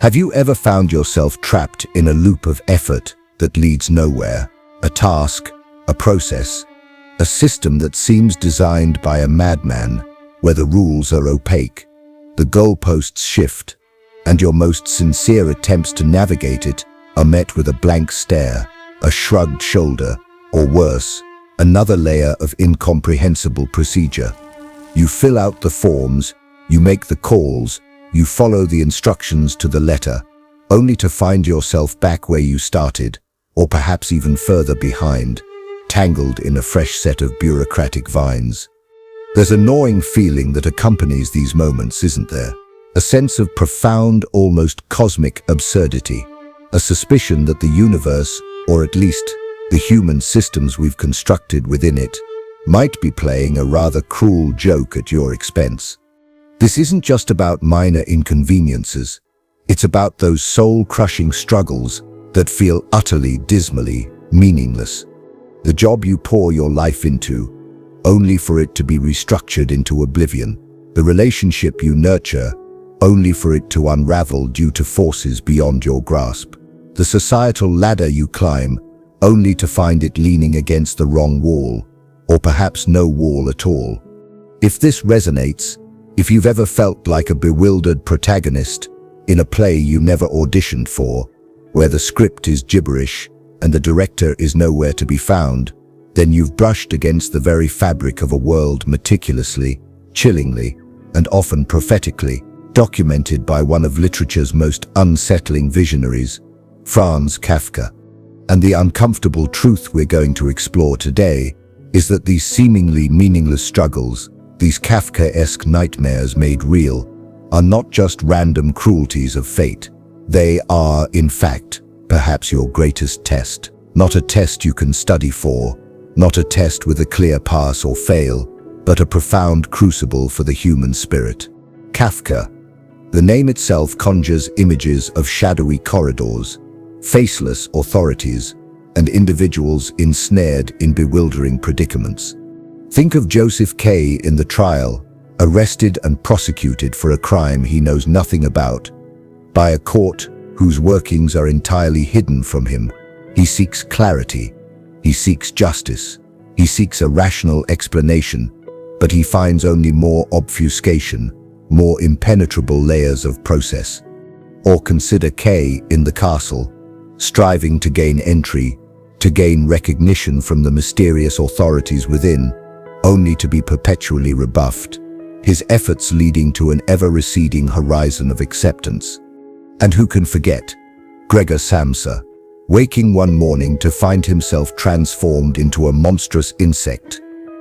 Have you ever found yourself trapped in a loop of effort that leads nowhere? A task, a process, a system that seems designed by a madman, where the rules are opaque, the goalposts shift, and your most sincere attempts to navigate it are met with a blank stare, a shrugged shoulder, or worse, another layer of incomprehensible procedure. You fill out the forms, you make the calls, you follow the instructions to the letter, only to find yourself back where you started, or perhaps even further behind, tangled in a fresh set of bureaucratic vines. There's a gnawing feeling that accompanies these moments, isn't there? A sense of profound, almost cosmic absurdity. A suspicion that the universe, or at least the human systems we've constructed within it, might be playing a rather cruel joke at your expense. This isn't just about minor inconveniences. It's about those soul-crushing struggles that feel utterly, dismally meaningless. The job you pour your life into, only for it to be restructured into oblivion. The relationship you nurture, only for it to unravel due to forces beyond your grasp. The societal ladder you climb, only to find it leaning against the wrong wall, or perhaps no wall at all. If this resonates, if you've ever felt like a bewildered protagonist in a play you never auditioned for, where the script is gibberish and the director is nowhere to be found, then you've brushed against the very fabric of a world meticulously, chillingly, and often prophetically documented by one of literature's most unsettling visionaries, Franz Kafka. And the uncomfortable truth we're going to explore today is that these seemingly meaningless struggles, these Kafkaesque nightmares made real, are not just random cruelties of fate. They are, in fact, perhaps your greatest test. Not a test you can study for, not a test with a clear pass or fail, but a profound crucible for the human spirit. Kafka. The name itself conjures images of shadowy corridors, faceless authorities, and individuals ensnared in bewildering predicaments. Think of Joseph K. in the trial, arrested and prosecuted for a crime he knows nothing about, by a court whose workings are entirely hidden from him. He seeks clarity, he seeks justice, he seeks a rational explanation, but he finds only more obfuscation, more impenetrable layers of process. Or consider K in the castle, striving to gain entry, to gain recognition from the mysterious authorities within, only to be perpetually rebuffed, his efforts leading to an ever-receding horizon of acceptance. And who can forget Gregor Samsa, waking one morning to find himself transformed into a monstrous insect,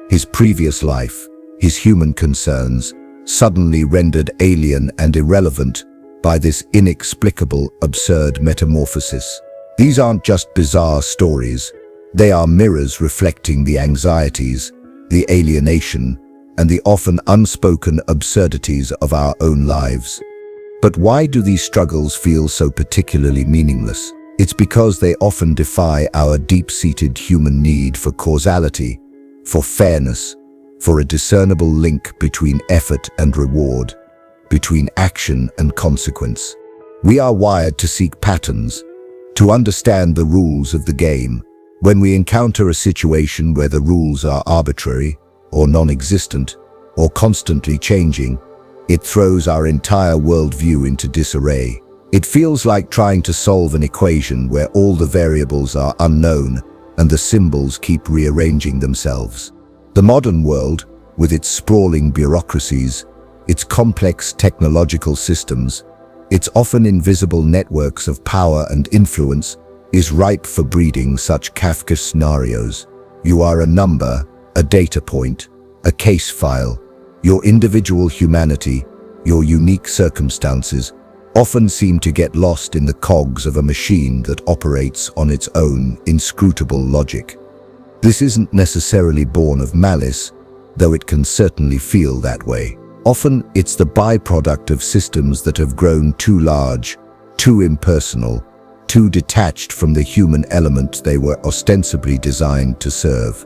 his previous life, his human concerns, suddenly rendered alien and irrelevant by this inexplicable, absurd metamorphosis. These aren't just bizarre stories, they are mirrors reflecting the anxieties, the alienation, and the often unspoken absurdities of our own lives. But why do these struggles feel so particularly meaningless? It's because they often defy our deep-seated human need for causality, for fairness, for a discernible link between effort and reward, between action and consequence. We are wired to seek patterns, to understand the rules of the game. When we encounter a situation where the rules are arbitrary, or non-existent, or constantly changing, it throws our entire worldview into disarray. It feels like trying to solve an equation where all the variables are unknown and the symbols keep rearranging themselves. The modern world, with its sprawling bureaucracies, its complex technological systems, its often invisible networks of power and influence, is ripe for breeding such Kafkaesque scenarios. You are a number, a data point, a case file. Your individual humanity, your unique circumstances, often seem to get lost in the cogs of a machine that operates on its own inscrutable logic. This isn't necessarily born of malice, though it can certainly feel that way. Often, it's the byproduct of systems that have grown too large, too impersonal, too detached from the human element they were ostensibly designed to serve.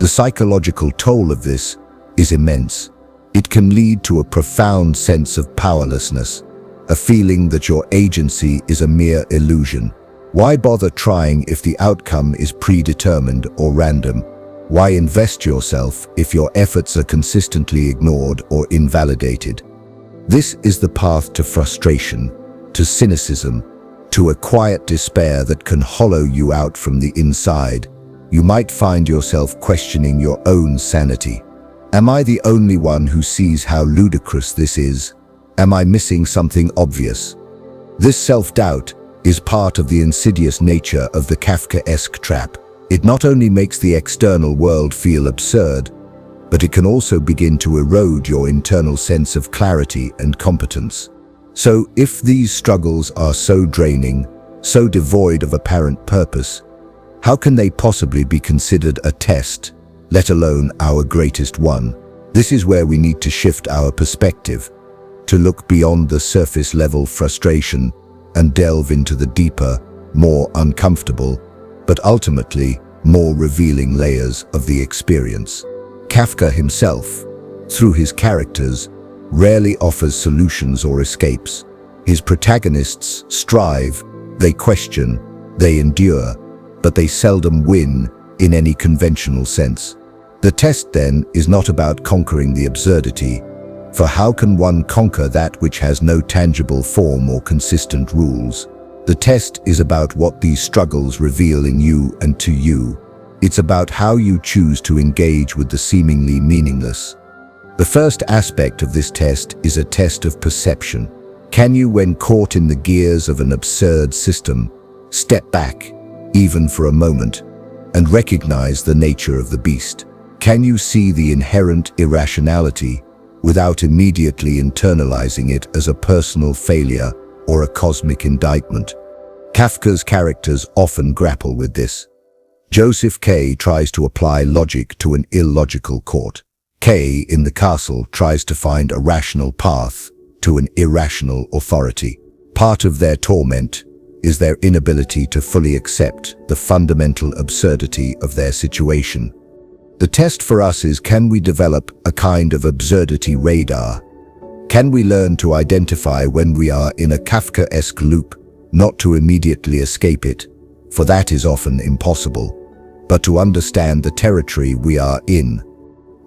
The psychological toll of this is immense. It can lead to a profound sense of powerlessness, a feeling that your agency is a mere illusion. Why bother trying if the outcome is predetermined or random? Why invest yourself if your efforts are consistently ignored or invalidated? This is the path to frustration, to cynicism, to a quiet despair that can hollow you out from the inside. You might find yourself questioning your own sanity. Am I the only one who sees how ludicrous this is? Am I missing something obvious? This self-doubt is part of the insidious nature of the Kafkaesque trap. It not only makes the external world feel absurd, but it can also begin to erode your internal sense of clarity and competence. So, if these struggles are so draining, so devoid of apparent purpose, how can they possibly be considered a test, let alone our greatest one? This is where we need to shift our perspective, to look beyond the surface-level frustration and delve into the deeper, more uncomfortable, but ultimately more revealing layers of the experience. Kafka himself, through his characters, rarely offers solutions or escapes. His protagonists strive, they question, they endure, but they seldom win in any conventional sense. The test, then, is not about conquering the absurdity, for how can one conquer that which has no tangible form or consistent rules? The test is about what these struggles reveal in you and to you. It's about how you choose to engage with the seemingly meaningless. The first aspect of this test is a test of perception. Can you, when caught in the gears of an absurd system, step back, even for a moment, and recognize the nature of the beast? Can you see the inherent irrationality without immediately internalizing it as a personal failure or a cosmic indictment? Kafka's characters often grapple with this. Joseph K. tries to apply logic to an illogical court. K. in the castle tries to find a rational path to an irrational authority. Part of their torment is their inability to fully accept the fundamental absurdity of their situation. The test for us is, can we develop a kind of absurdity radar? Can we learn to identify when we are in a Kafkaesque loop, not to immediately escape it, for that is often impossible, but to understand the territory we are in?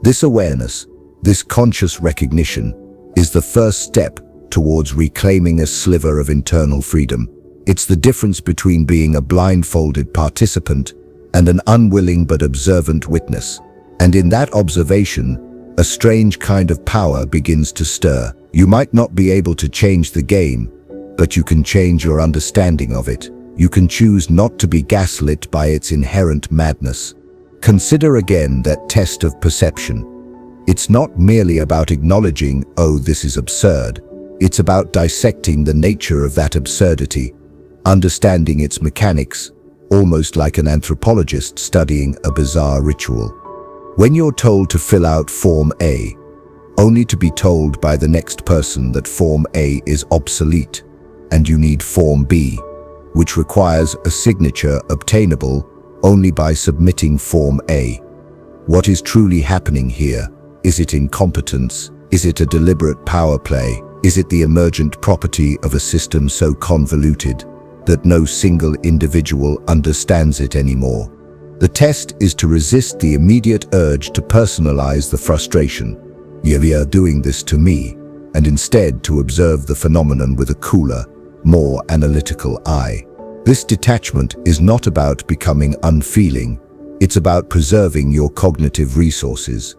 This awareness, this conscious recognition, is the first step towards reclaiming a sliver of internal freedom. It's the difference between being a blindfolded participant and an unwilling but observant witness. And in that observation, a strange kind of power begins to stir. You might not be able to change the game, but you can change your understanding of it. You can choose not to be gaslit by its inherent madness. Consider again that test of perception. It's not merely about acknowledging, oh, this is absurd. It's about dissecting the nature of that absurdity, understanding its mechanics, almost like an anthropologist studying a bizarre ritual. When you're told to fill out Form A, only to be told by the next person that Form A is obsolete, and you need Form B, which requires a signature obtainable only by submitting Form A. What is truly happening here? Is it incompetence? Is it a deliberate power play? Is it the emergent property of a system so convoluted that no single individual understands it anymore? The test is to resist the immediate urge to personalize the frustration. You're doing this to me, and instead to observe the phenomenon with a cooler, more analytical eye. This detachment is not about becoming unfeeling, it's about preserving your cognitive resources.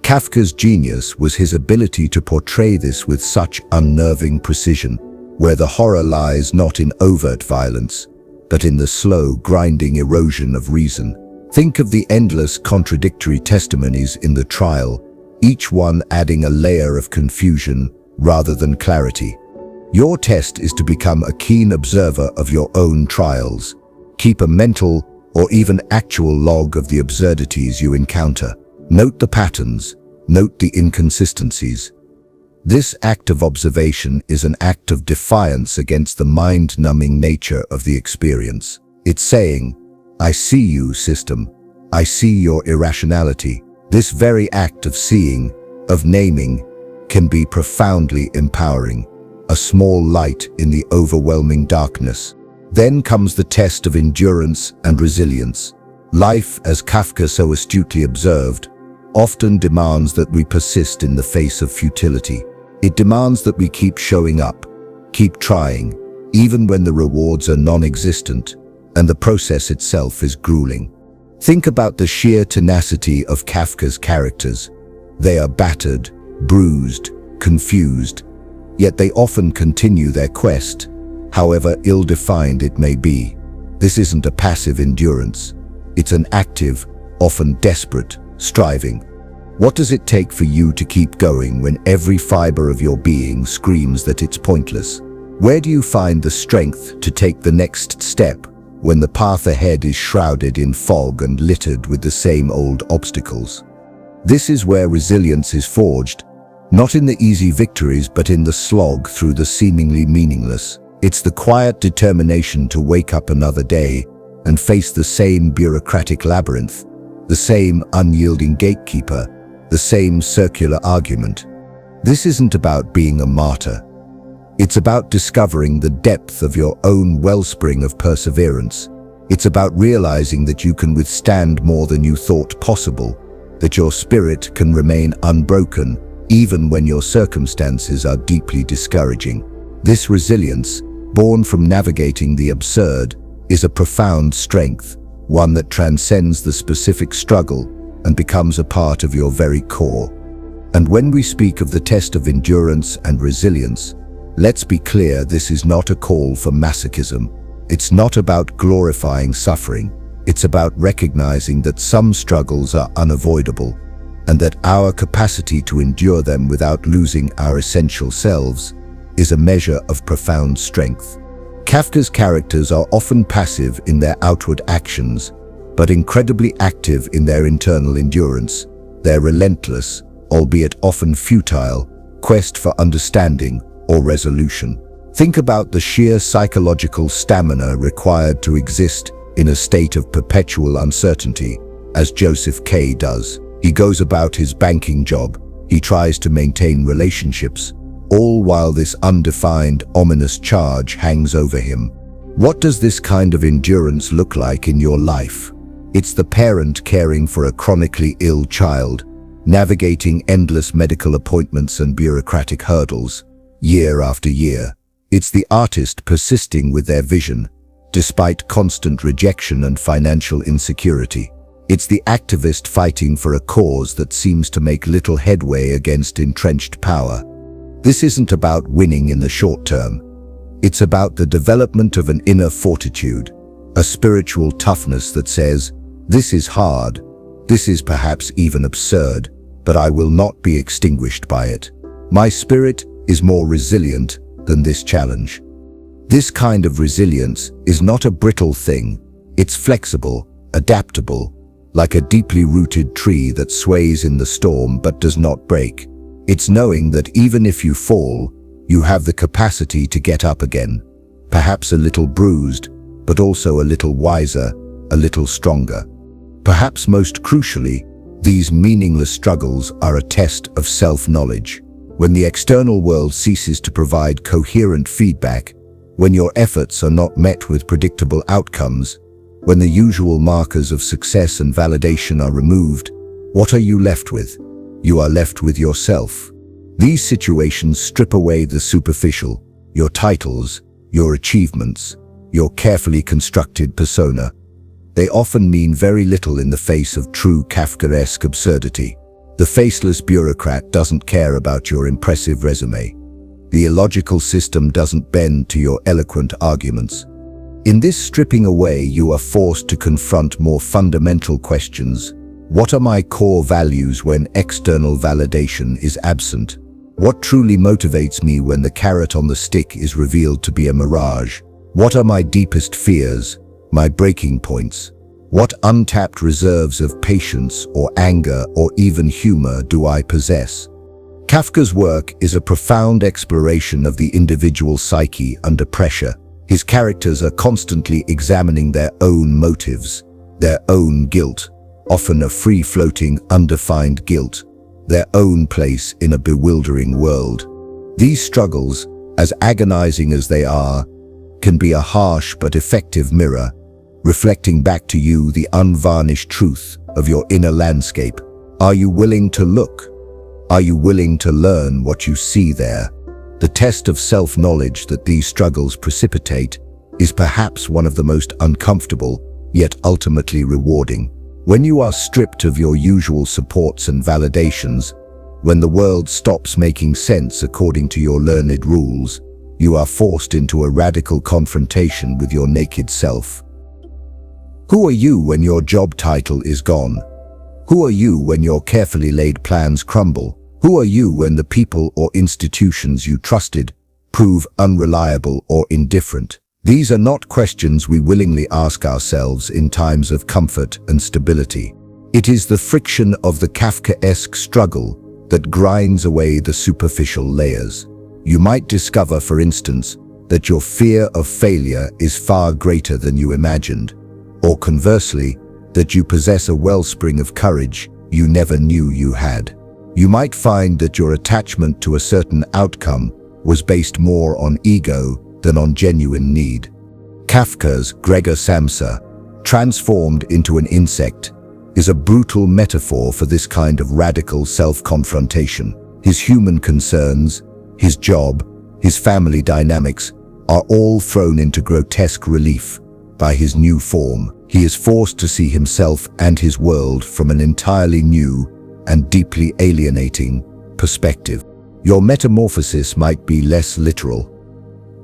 Kafka's genius was his ability to portray this with such unnerving precision, where the horror lies not in overt violence, but in the slow, grinding erosion of reason. Think of the endless contradictory testimonies in the trial, each one adding a layer of confusion rather than clarity. Your test is to become a keen observer of your own trials. Keep a mental or even actual log of the absurdities you encounter. Note the patterns, note the inconsistencies. This act of observation is an act of defiance against the mind-numbing nature of the experience. It's saying, I see you, system. I see your irrationality. This very act of seeing, of naming, can be profoundly empowering. a small light in the overwhelming darkness. Then comes the test of endurance and resilience. Life, as Kafka so astutely observed, often demands that we persist in the face of futility. It demands that we keep showing up, keep trying, even when the rewards are non-existent and the process itself is grueling. Think about the sheer tenacity of Kafka's characters. They are battered, bruised, confused, yet they often continue their quest, however ill-defined it may be. This isn't a passive endurance. It's an active, often desperate, striving. What does it take for you to keep going when every fiber of your being screams that it's pointless? Where do you find the strength to take the next step when the path ahead is shrouded in fog and littered with the same old obstacles? This is where resilience is forged, not in the easy victories but in the slog through the seemingly meaningless. It's the quiet determination to wake up another day and face the same bureaucratic labyrinth, the same unyielding gatekeeper, the same circular argument. This isn't about being a martyr. It's about discovering the depth of your own wellspring of perseverance. It's about realizing that you can withstand more than you thought possible, that your spirit can remain unbroken even when your circumstances are deeply discouraging. This resilience, born from navigating the absurd, is a profound strength, one that transcends the specific struggle and becomes a part of your very core. And when we speak of the test of endurance and resilience, let's be clear, this is not a call for masochism. It's not about glorifying suffering. It's about recognizing that some struggles are unavoidable and that our capacity to endure them without losing our essential selves is a measure of profound strength. Kafka's characters are often passive in their outward actions, but incredibly active in their internal endurance, their relentless, albeit often futile, quest for understanding or resolution. Think about the sheer psychological stamina required to exist in a state of perpetual uncertainty, as Joseph K. does. He goes about his banking job, he tries to maintain relationships, all while this undefined, ominous charge hangs over him. What does this kind of endurance look like in your life? It's the parent caring for a chronically ill child, navigating endless medical appointments and bureaucratic hurdles, year after year. It's the artist persisting with their vision, despite constant rejection and financial insecurity. It's the activist fighting for a cause that seems to make little headway against entrenched power. This isn't about winning in the short term. It's about the development of an inner fortitude, a spiritual toughness that says, "This is hard, this is perhaps even absurd, but I will not be extinguished by it. My spirit is more resilient than this challenge." This kind of resilience is not a brittle thing. It's flexible, adaptable, like a deeply rooted tree that sways in the storm but does not break. It's knowing that even if you fall, you have the capacity to get up again, perhaps a little bruised, but also a little wiser, a little stronger. Perhaps most crucially, these meaningless struggles are a test of self-knowledge. When the external world ceases to provide coherent feedback, when your efforts are not met with predictable outcomes, when the usual markers of success and validation are removed, what are you left with? You are left with yourself. These situations strip away the superficial, your titles, your achievements, your carefully constructed persona. They often mean very little in the face of true Kafkaesque absurdity. The faceless bureaucrat doesn't care about your impressive resume. The illogical system doesn't bend to your eloquent arguments. In this stripping away, you are forced to confront more fundamental questions. What are my core values when external validation is absent? What truly motivates me when the carrot on the stick is revealed to be a mirage? What are my deepest fears, my breaking points? What untapped reserves of patience or anger or even humor do I possess? Kafka's work is a profound exploration of the individual psyche under pressure. His characters are constantly examining their own motives, their own guilt, often a free-floating, undefined guilt, their own place in a bewildering world. These struggles, as agonizing as they are, can be a harsh but effective mirror, reflecting back to you the unvarnished truth of your inner landscape. Are you willing to look? Are you willing to learn what you see there? The test of self-knowledge that these struggles precipitate is perhaps one of the most uncomfortable, yet ultimately rewarding. When you are stripped of your usual supports and validations, when the world stops making sense according to your learned rules, you are forced into a radical confrontation with your naked self. Who are you when your job title is gone? Who are you when your carefully laid plans crumble? Who are you when the people or institutions you trusted prove unreliable or indifferent? These are not questions we willingly ask ourselves in times of comfort and stability. It is the friction of the Kafkaesque struggle that grinds away the superficial layers. You might discover, for instance, that your fear of failure is far greater than you imagined, or conversely, that you possess a wellspring of courage you never knew you had. You might find that your attachment to a certain outcome was based more on ego than on genuine need. Kafka's Gregor Samsa, transformed into an insect, is a brutal metaphor for this kind of radical self-confrontation. His human concerns, his job, his family dynamics are all thrown into grotesque relief by his new form. He is forced to see himself and his world from an entirely new and deeply alienating perspective. Your metamorphosis might be less literal,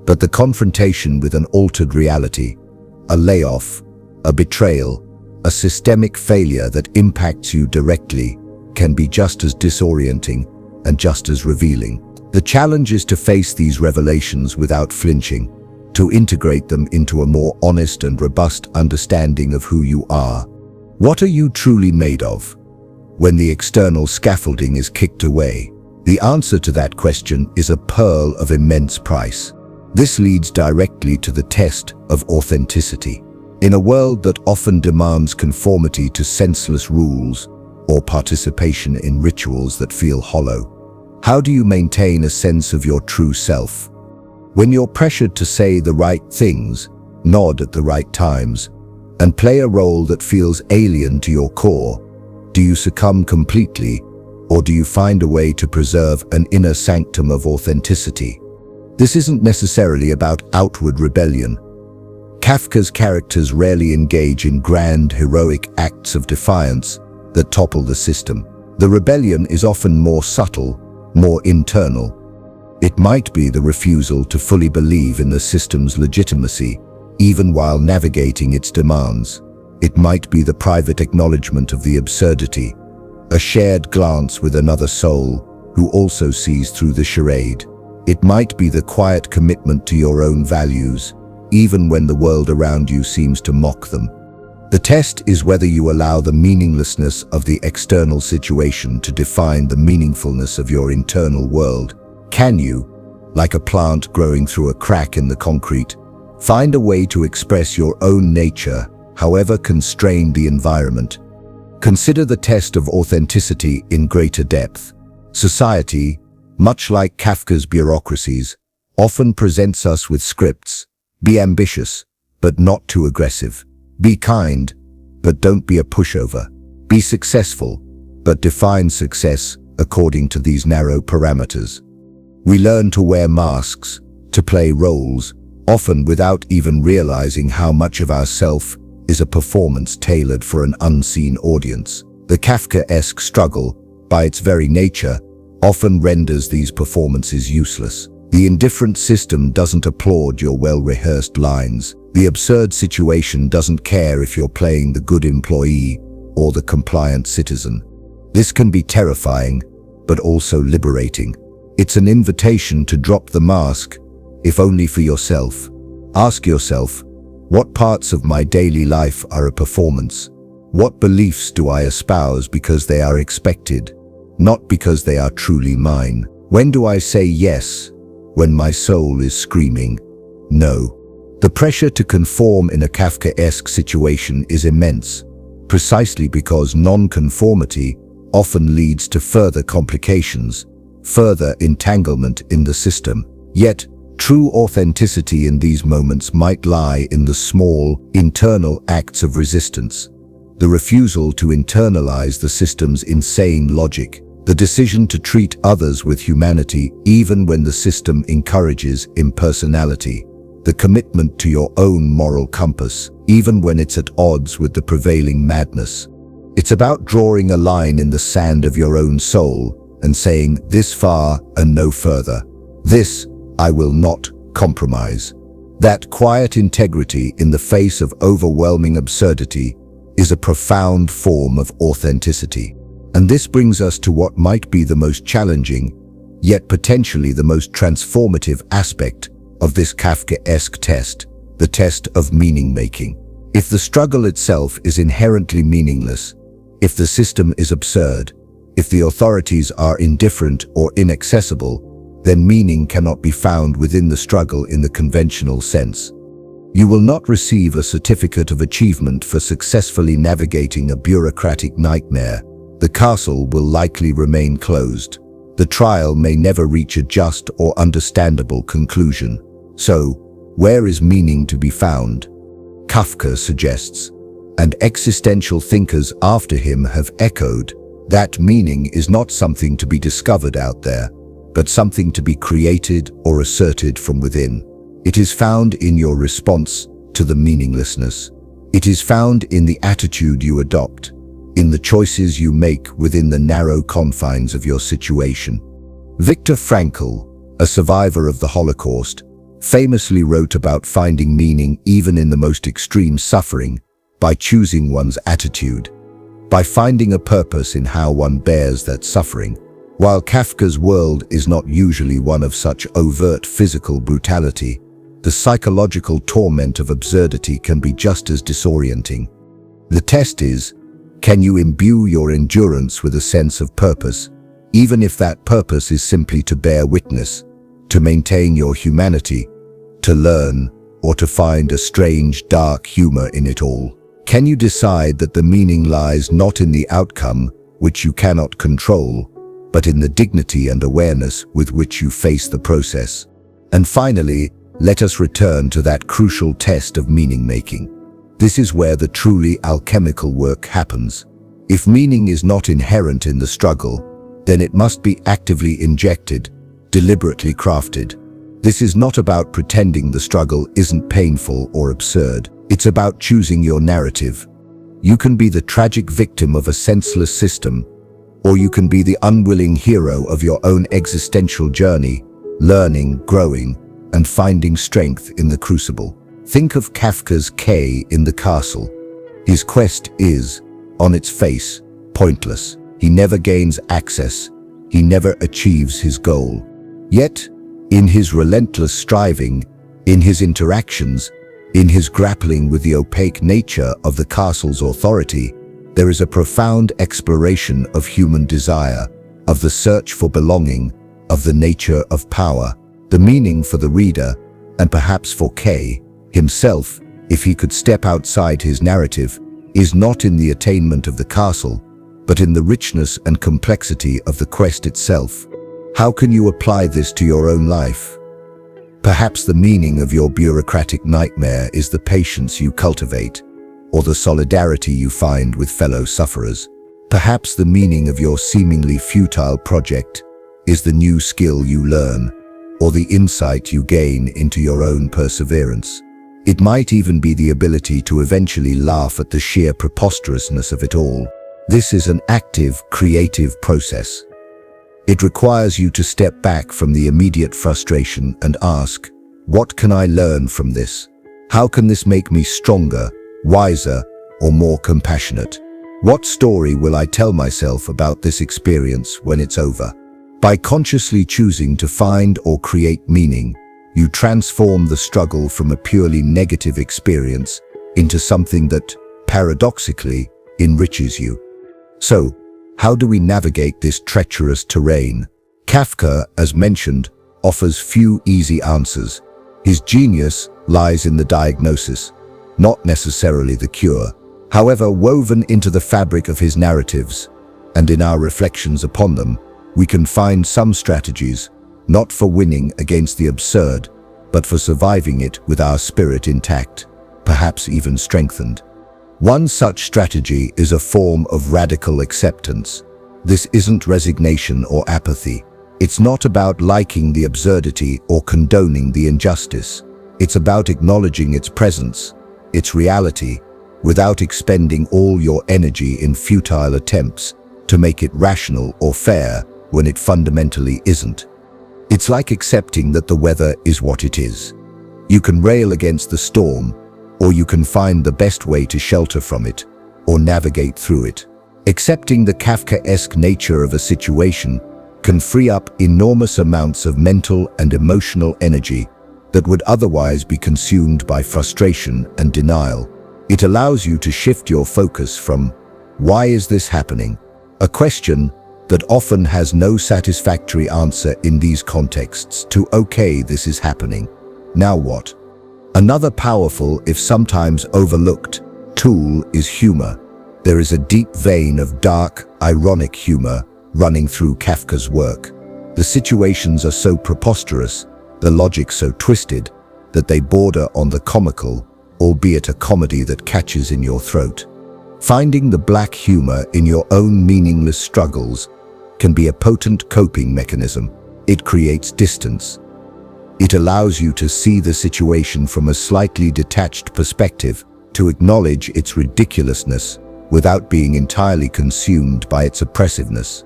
but the confrontation with an altered reality, a layoff, a betrayal, a systemic failure that impacts you directly, can be just as disorienting and just as revealing. The challenge is to face these revelations without flinching, to integrate them into a more honest and robust understanding of who you are. What are you truly made of? When the external scaffolding is kicked away, the answer to that question is a pearl of immense price. This leads directly to the test of authenticity. In a world that often demands conformity to senseless rules or participation in rituals that feel hollow, how do you maintain a sense of your true self? When you're pressured to say the right things, nod at the right times, and play a role that feels alien to your core, do you succumb completely, or do you find a way to preserve an inner sanctum of authenticity? This isn't necessarily about outward rebellion. Kafka's characters rarely engage in grand, heroic acts of defiance that topple the system. The rebellion is often more subtle, more internal. It might be the refusal to fully believe in the system's legitimacy, even while navigating its demands. It might be the private acknowledgement of the absurdity, a shared glance with another soul who also sees through the charade. It might be the quiet commitment to your own values, even when the world around you seems to mock them. The test is whether you allow the meaninglessness of the external situation to define the meaningfulness of your internal world. Can you, like a plant growing through a crack in the concrete, find a way to express your own nature, however constrained the environment? Consider the test of authenticity in greater depth. Society, much like Kafka's bureaucracies, often presents us with scripts. Be ambitious, but not too aggressive. Be kind, but don't be a pushover. Be successful, but define success according to these narrow parameters. We learn to wear masks, to play roles, often without even realizing how much of ourself is a performance tailored for an unseen audience. The Kafkaesque struggle, by its very nature, often renders these performances useless. The indifferent system doesn't applaud your well-rehearsed lines. The absurd situation doesn't care if you're playing the good employee or the compliant citizen. This can be terrifying, but also liberating. It's an invitation to drop the mask, if only for yourself. Ask yourself, what parts of my daily life are a performance? What beliefs do I espouse because they are expected, not because they are truly mine? When do I say yes, when my soul is screaming no? The pressure to conform in a Kafkaesque situation is immense, precisely because non-conformity often leads to further complications, further entanglement in the system. Yet, true authenticity in these moments might lie in the small, internal acts of resistance. The refusal to internalize the system's insane logic, the decision to treat others with humanity even when the system encourages impersonality, the commitment to your own moral compass, even when it's at odds with the prevailing madness. It's about drawing a line in the sand of your own soul and saying, this far and no further. This I will not compromise. That quiet integrity in the face of overwhelming absurdity is a profound form of authenticity. And this brings us to what might be the most challenging, yet potentially the most transformative aspect of this Kafkaesque test, the test of meaning-making. If the struggle itself is inherently meaningless, if the system is absurd, if the authorities are indifferent or inaccessible, then meaning cannot be found within the struggle in the conventional sense. You will not receive a certificate of achievement for successfully navigating a bureaucratic nightmare. The castle will likely remain closed. The trial may never reach a just or understandable conclusion. So, where is meaning to be found? Kafka suggests, and existential thinkers after him have echoed, that meaning is not something to be discovered out there, but something to be created or asserted from within. It is found in your response to the meaninglessness. It is found in the attitude you adopt, in the choices you make within the narrow confines of your situation. Viktor Frankl, a survivor of the Holocaust, famously wrote about finding meaning even in the most extreme suffering by choosing one's attitude, by finding a purpose in how one bears that suffering. While Kafka's world is not usually one of such overt physical brutality, the psychological torment of absurdity can be just as disorienting. The test is, can you imbue your endurance with a sense of purpose, even if that purpose is simply to bear witness, to maintain your humanity, to learn, or to find a strange, dark humor in it all? Can you decide that the meaning lies not in the outcome, which you cannot control, but in the dignity and awareness with which you face the process? And finally, let us return to that crucial test of meaning-making. This is where the truly alchemical work happens. If meaning is not inherent in the struggle, then it must be actively injected, deliberately crafted. This is not about pretending the struggle isn't painful or absurd. It's about choosing your narrative. You can be the tragic victim of a senseless system, or you can be the unwilling hero of your own existential journey, learning, growing, and finding strength in the crucible. Think of Kafka's K in the castle. His quest is, on its face, pointless. He never gains access. He never achieves his goal. Yet, in his relentless striving, in his interactions, in his grappling with the opaque nature of the castle's authority, there is a profound exploration of human desire, of the search for belonging, of the nature of power. The meaning for the reader, and perhaps for K himself, if he could step outside his narrative, is not in the attainment of the castle, but in the richness and complexity of the quest itself. How can you apply this to your own life? Perhaps the meaning of your bureaucratic nightmare is the patience you cultivate, or the solidarity you find with fellow sufferers. Perhaps the meaning of your seemingly futile project is the new skill you learn, or the insight you gain into your own perseverance. It might even be the ability to eventually laugh at the sheer preposterousness of it all. This is an active, creative process. It requires you to step back from the immediate frustration and ask, what can I learn from this? How can this make me stronger, wiser, or more compassionate? What story will I tell myself about this experience when it's over? By consciously choosing to find or create meaning, you transform the struggle from a purely negative experience into something that, paradoxically, enriches you. So, how do we navigate this treacherous terrain? Kafka, as mentioned, offers few easy answers. His genius lies in the diagnosis, not necessarily the cure. However, woven into the fabric of his narratives, and in our reflections upon them, we can find some strategies, not for winning against the absurd, but for surviving it with our spirit intact, perhaps even strengthened. One such strategy is a form of radical acceptance. This isn't resignation or apathy. It's not about liking the absurdity or condoning the injustice. It's about acknowledging its presence, its reality, without expending all your energy in futile attempts to make it rational or fair when it fundamentally isn't. It's like accepting that the weather is what it is. You can rail against the storm, or you can find the best way to shelter from it, or navigate through it. Accepting the Kafkaesque nature of a situation can free up enormous amounts of mental and emotional energy that would otherwise be consumed by frustration and denial. It allows you to shift your focus from, "Why is this happening?" a question that often has no satisfactory answer in these contexts, to "Okay, this is happening. Now what?" Another powerful, if sometimes overlooked, tool is humor. There is a deep vein of dark, ironic humor running through Kafka's work. The situations are so preposterous, the logic so twisted, that they border on the comical, albeit a comedy that catches in your throat. Finding the black humor in your own meaningless struggles can be a potent coping mechanism. It creates distance. It allows you to see the situation from a slightly detached perspective, to acknowledge its ridiculousness without being entirely consumed by its oppressiveness.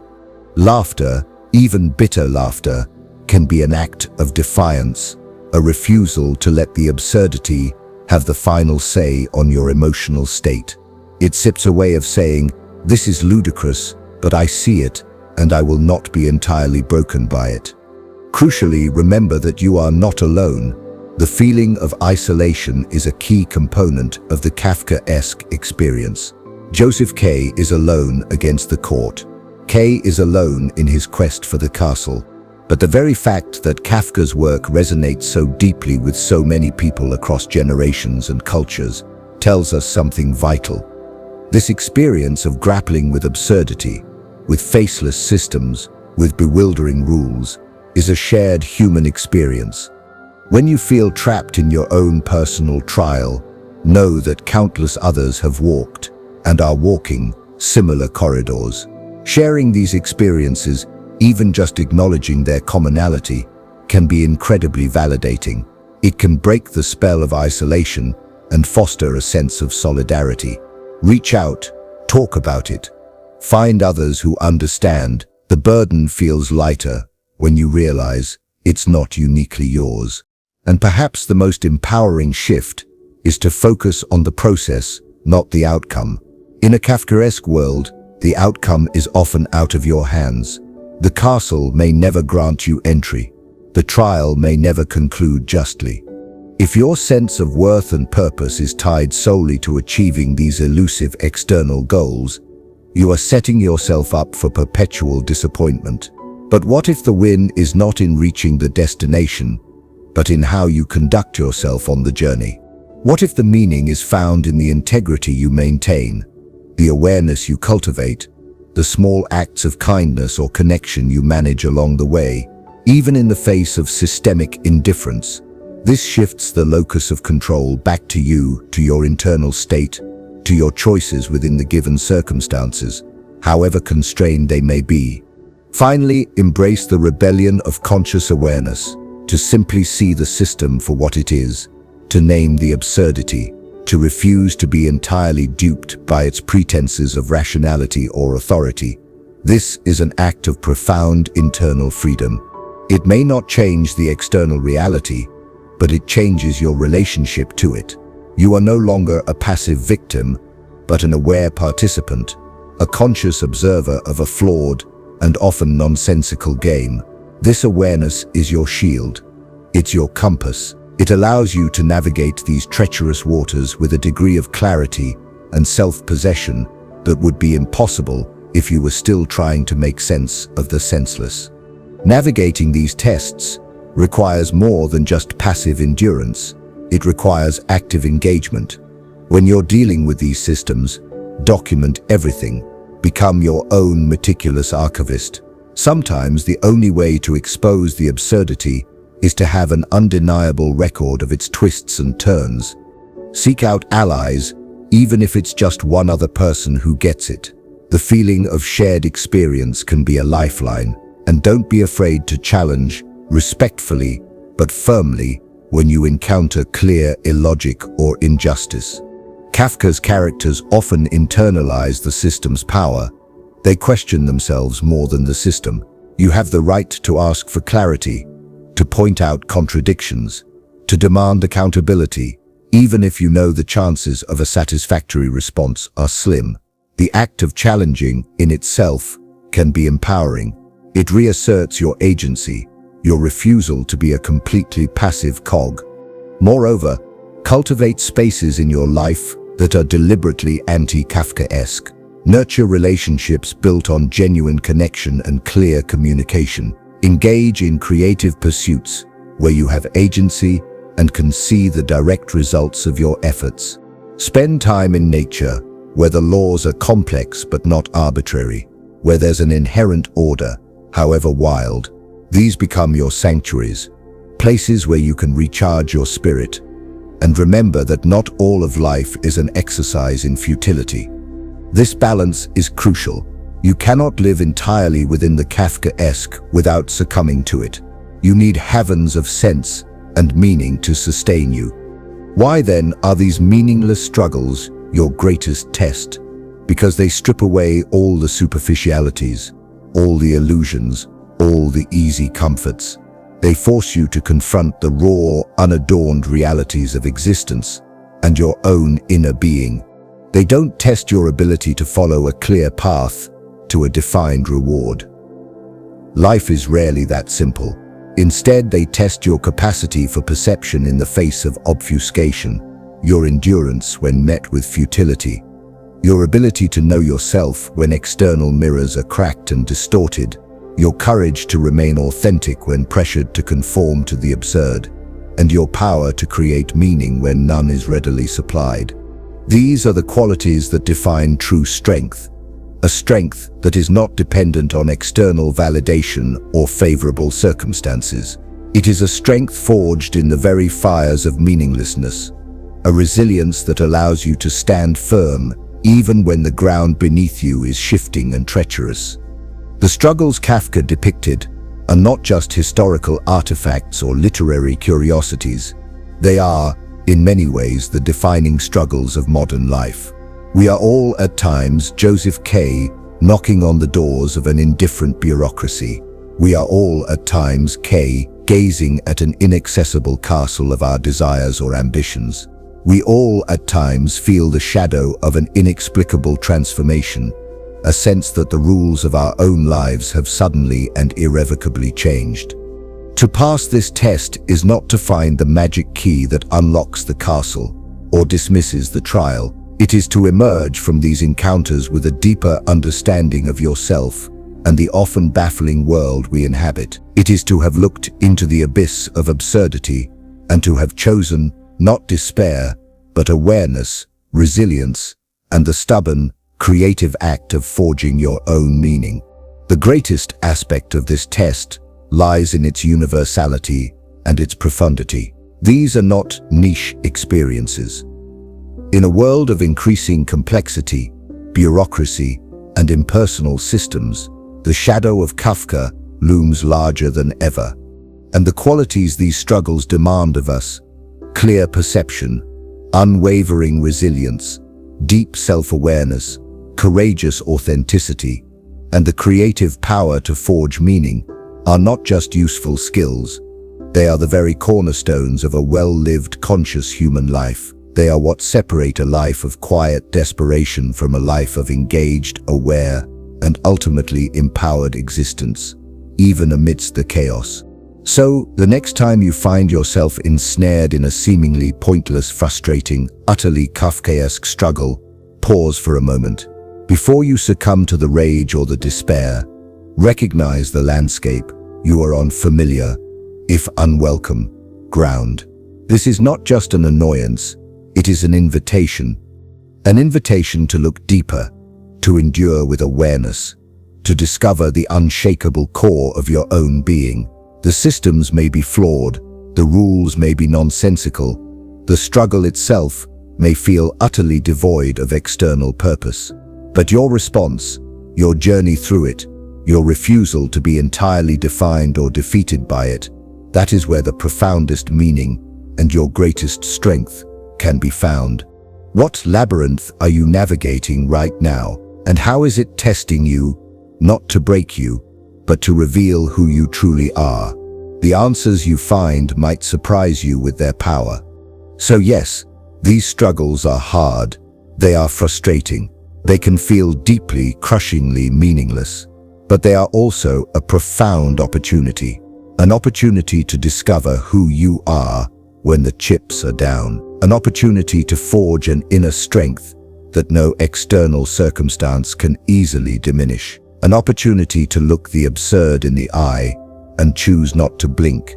Laughter, even bitter laughter, can be an act of defiance, a refusal to let the absurdity have the final say on your emotional state. It sips a way of saying, "This is ludicrous, but I see it, and I will not be entirely broken by it." Crucially, remember that you are not alone. The feeling of isolation is a key component of the Kafkaesque experience. Joseph K. is alone against the court. K. is alone in his quest for the castle. But the very fact that Kafka's work resonates so deeply with so many people across generations and cultures tells us something vital. This experience of grappling with absurdity, with faceless systems, with bewildering rules, is a shared human experience. When you feel trapped in your own personal trial, know that countless others have walked and are walking similar corridors. Sharing these experiences, even just acknowledging their commonality, can be incredibly validating. It can break the spell of isolation and foster a sense of solidarity. Reach out, talk about it. Find others who understand. The burden feels lighter when you realize it's not uniquely yours. And perhaps the most empowering shift is to focus on the process, not the outcome. In a Kafkaesque world, the outcome is often out of your hands. The castle may never grant you entry. The trial may never conclude justly. If your sense of worth and purpose is tied solely to achieving these elusive external goals, you are setting yourself up for perpetual disappointment. But what if the win is not in reaching the destination, but in how you conduct yourself on the journey? What if the meaning is found in the integrity you maintain, the awareness you cultivate, the small acts of kindness or connection you manage along the way, even in the face of systemic indifference? This shifts the locus of control back to you, to your internal state, to your choices within the given circumstances, however constrained they may be. Finally, embrace the rebellion of conscious awareness, to simply see the system for what it is, to name the absurdity, to refuse to be entirely duped by its pretenses of rationality or authority. This is an act of profound internal freedom. It may not change the external reality, but it changes your relationship to it. You are no longer a passive victim, but an aware participant, a conscious observer of a flawed and often nonsensical game. This awareness is your shield. It's your compass. It allows you to navigate these treacherous waters with a degree of clarity and self-possession that would be impossible if you were still trying to make sense of the senseless. Navigating these tests requires more than just passive endurance. It requires active engagement. When you're dealing with these systems, document everything. Become your own meticulous archivist. Sometimes the only way to expose the absurdity is to have an undeniable record of its twists and turns. Seek out allies, even if it's just one other person who gets it. The feeling of shared experience can be a lifeline, and don't be afraid to challenge, respectfully but firmly, when you encounter clear illogic or injustice. Kafka's characters often internalize the system's power. They question themselves more than the system. You have the right to ask for clarity, to point out contradictions, to demand accountability, even if you know the chances of a satisfactory response are slim. The act of challenging, in itself, can be empowering. It reasserts your agency, your refusal to be a completely passive cog. Moreover, cultivate spaces in your life that are deliberately anti-Kafkaesque. Nurture relationships built on genuine connection and clear communication. Engage in creative pursuits where you have agency and can see the direct results of your efforts. Spend time in nature, where the laws are complex but not arbitrary, where there's an inherent order, however wild. These become your sanctuaries, places where you can recharge your spirit. And remember that not all of life is an exercise in futility. This balance is crucial. You cannot live entirely within the Kafkaesque without succumbing to it. You need heavens of sense and meaning to sustain you. Why then are these meaningless struggles your greatest test? Because they strip away all the superficialities, all the illusions, all the easy comforts. They force you to confront the raw, unadorned realities of existence and your own inner being. They don't test your ability to follow a clear path to a defined reward. Life is rarely that simple. Instead, they test your capacity for perception in the face of obfuscation, your endurance when met with futility, your ability to know yourself when external mirrors are cracked and distorted, your courage to remain authentic when pressured to conform to the absurd, and your power to create meaning when none is readily supplied. These are the qualities that define true strength, a strength that is not dependent on external validation or favorable circumstances. It is a strength forged in the very fires of meaninglessness, a resilience that allows you to stand firm even when the ground beneath you is shifting and treacherous. The struggles Kafka depicted are not just historical artifacts or literary curiosities. They are, in many ways, the defining struggles of modern life. We are all at times Joseph K. knocking on the doors of an indifferent bureaucracy. We are all at times K. gazing at an inaccessible castle of our desires or ambitions. We all at times feel the shadow of an inexplicable transformation, a sense that the rules of our own lives have suddenly and irrevocably changed. To pass this test is not to find the magic key that unlocks the castle or dismisses the trial. It is to emerge from these encounters with a deeper understanding of yourself and the often baffling world we inhabit. It is to have looked into the abyss of absurdity and to have chosen not despair, but awareness, resilience, and the stubborn, creative act of forging your own meaning. The greatest aspect of this test lies in its universality and its profundity. These are not niche experiences. In a world of increasing complexity, bureaucracy, and impersonal systems, the shadow of Kafka looms larger than ever. And the qualities these struggles demand of us, clear perception, unwavering resilience, deep self-awareness, courageous authenticity, and the creative power to forge meaning, are not just useful skills. They are the very cornerstones of a well-lived, conscious human life. They are what separate a life of quiet desperation from a life of engaged, aware, and ultimately empowered existence, even amidst the chaos. So, the next time you find yourself ensnared in a seemingly pointless, frustrating, utterly Kafkaesque struggle, pause for a moment. Before you succumb to the rage or the despair, recognize the landscape. You are on familiar, if unwelcome, ground. This is not just an annoyance, it is an invitation to look deeper, to endure with awareness, to discover the unshakable core of your own being. The systems may be flawed, the rules may be nonsensical, the struggle itself may feel utterly devoid of external purpose. But your response, your journey through it, your refusal to be entirely defined or defeated by it, that is where the profoundest meaning and your greatest strength can be found. What labyrinth are you navigating right now, and how is it testing you, not to break you, but to reveal who you truly are? The answers you find might surprise you with their power. So yes, these struggles are hard, they are frustrating, they can feel deeply, crushingly meaningless, but they are also a profound opportunity, an opportunity to discover who you are when the chips are down, an opportunity to forge an inner strength that no external circumstance can easily diminish, an opportunity to look the absurd in the eye and choose not to blink,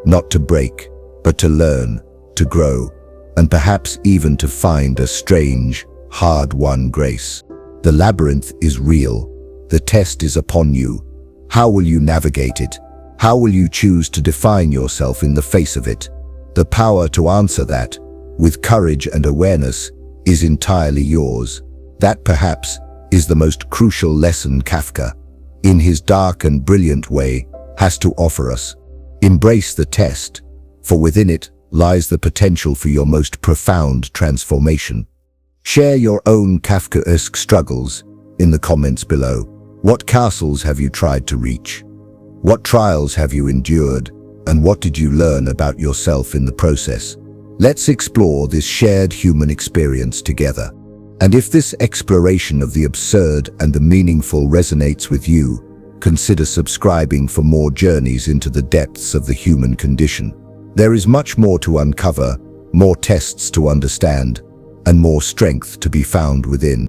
not to break, but to learn, to grow, and perhaps even to find a strange, hard-won grace. The labyrinth is real. The test is upon you. How will you navigate it? How will you choose to define yourself in the face of it? The power to answer that, with courage and awareness, is entirely yours. That perhaps is the most crucial lesson Kafka, in his dark and brilliant way, has to offer us. Embrace the test, for within it lies the potential for your most profound transformation. Share your own Kafkaesque struggles in the comments below. What castles have you tried to reach? What trials have you endured? And what did you learn about yourself in the process? Let's explore this shared human experience together. And if this exploration of the absurd and the meaningful resonates with you, consider subscribing for more journeys into the depths of the human condition. There is much more to uncover, more tests to understand, and more strength to be found within.